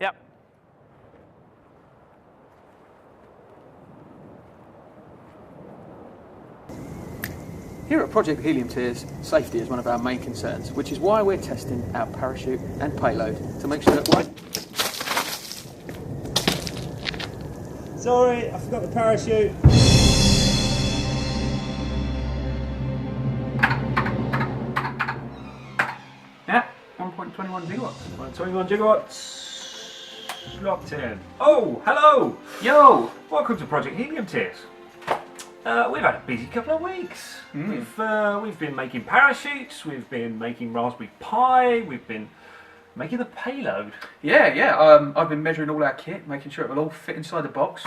Yep. Here at Project Helium Tiers, safety is one of our main concerns, which is why we're testing our parachute and payload to make sure that Sorry, I forgot the parachute. Yeah, 1.21 gigawatts. 121 gigawatts. Locked in. Oh, hello! Yo! Welcome to Project Helium Tiers. We've had a busy couple of weeks. We've been making parachutes, we've been making Raspberry Pi, we've been making the payload. Yeah. I've been measuring all our kit, making sure it will all fit inside the box.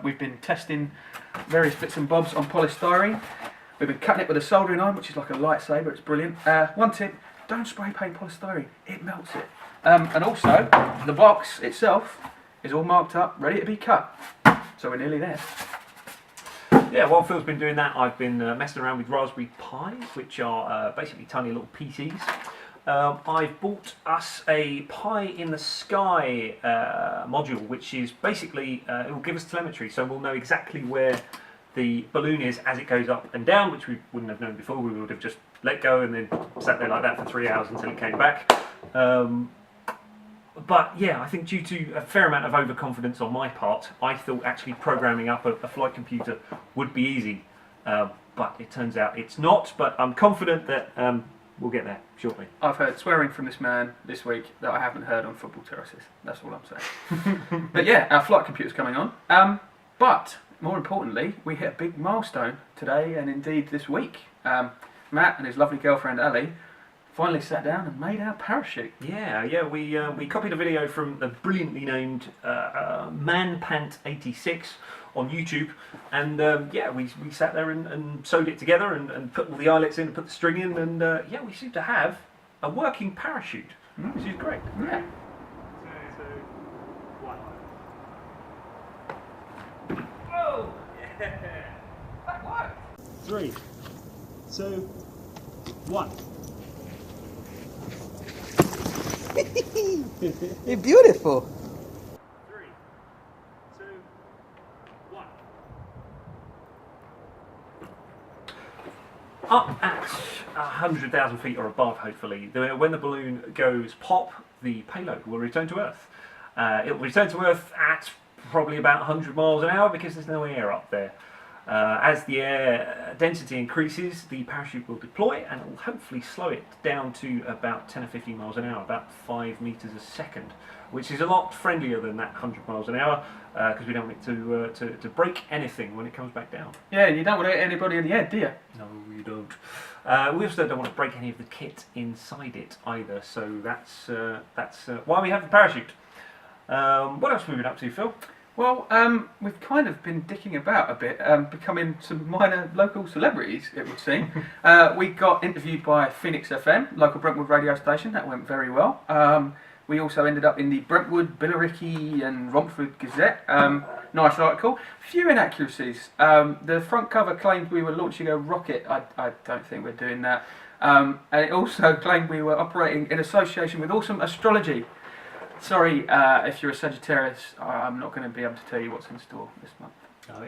We've been testing various bits and bobs on polystyrene. We've been cutting it with a soldering iron, which is like a lightsaber. It's brilliant. One tip: don't spray paint polystyrene; it melts it. And also, the box itself is all marked up, ready to be cut. So we're nearly there. Yeah, while Phil's been doing that, I've been messing around with Raspberry Pi, which are basically tiny little PCs. I've bought us a Pi in the Sky module, which is basically, it will give us telemetry, so we'll know exactly where the balloon is as it goes up and down, which we wouldn't have known before. We would have just let go and then sat there like that for 3 hours until it came back. But yeah, I think due to a fair amount of overconfidence on my part, I thought actually programming up a flight computer would be easy. But it turns out it's not, but I'm confident that we'll get there shortly. I've heard swearing from this man this week that I haven't heard on football terraces. That's all I'm saying. But yeah, our flight computer's coming on. But more importantly, we hit a big milestone today and indeed this week. Matt and his lovely girlfriend Ali finally sat down and made our parachute. Yeah, we copied a video from the brilliantly named ManPant86 on YouTube, and yeah, we sat there and sewed it together and put all the eyelets in and put the string in, and yeah, we seem to have a working parachute, which is great. Yeah. 3, 2, 1. Oh, yeah, that worked. 3, 2, 1. You're beautiful. 3, 2, 1. Up at 100,000 feet or above, hopefully, when the balloon goes pop, the payload will return to Earth. It will return to Earth at probably about 100 miles an hour because there's no air up there. As the air density increases, the parachute will deploy and it will hopefully slow it down to about 10 or 15 miles an hour, about 5 meters a second, which is a lot friendlier than that 100 miles an hour because we don't want it to break anything when it comes back down. Yeah, you don't want to hit anybody in the head, do you? No, you don't. We also don't want to break any of the kit inside it either, so that's why we have the parachute. What else have we been up to, Phil? Well, we've kind of been dicking about a bit, becoming some minor local celebrities, it would seem. We got interviewed by Phoenix FM, local Brentwood radio station. That went very well. We also ended up in the Brentwood, Billericay and Romford Gazette. Nice article. Few inaccuracies. The front cover claimed we were launching a rocket. I don't think we're doing that. And it also claimed we were operating in association with Awesome Astrology. Sorry, if you're a Sagittarius, I'm not going to be able to tell you what's in store this month.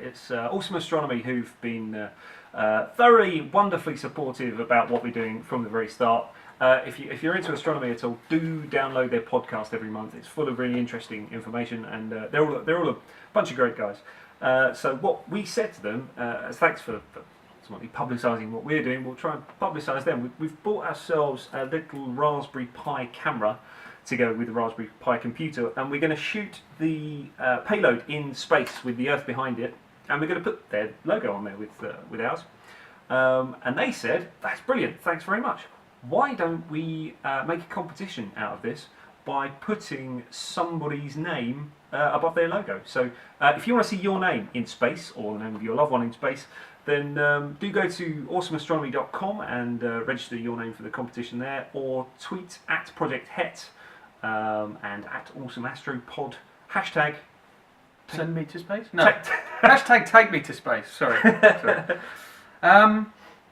It's Awesome Astronomy who've been thoroughly, wonderfully supportive about what we're doing from the very start. If you're into astronomy at all, do download their podcast every month. It's full of really interesting information, and they're all a bunch of great guys. So what we said to them, as thanks for ultimately publicising what we're doing, we'll try and publicise them. We've bought ourselves a little Raspberry Pi camera to go with the Raspberry Pi computer, and we're going to shoot the payload in space with the Earth behind it, and we're going to put their logo on there with ours. And they said, that's brilliant, thanks very much. Why don't we make a competition out of this by putting somebody's name above their logo? So if you want to see your name in space, or the name of your loved one in space, then do go to awesomeastronomy.com and register your name for the competition there, or tweet at Project Het and at AwesomeAstroPod, hashtag send me to space? No. Hashtag take me to space, sorry.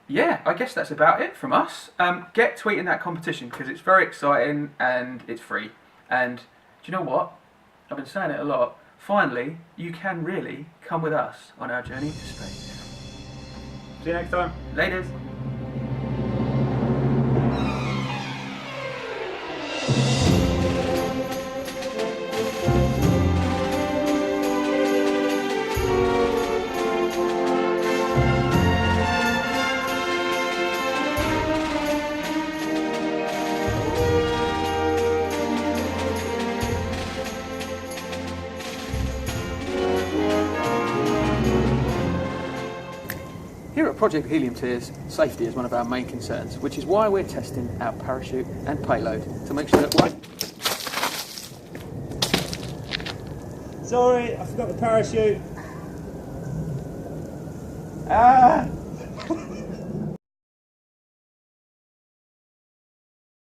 Yeah, I guess that's about it from us. Get tweeting that competition because it's very exciting and it's free. And do you know what? I've been saying it a lot. Finally, you can really come with us on our journey to space. See you next time. Laters. Here at Project Helium Tears, safety is one of our main concerns, which is why we're testing our parachute and payload to make sure that Sorry, I forgot the parachute. Ah!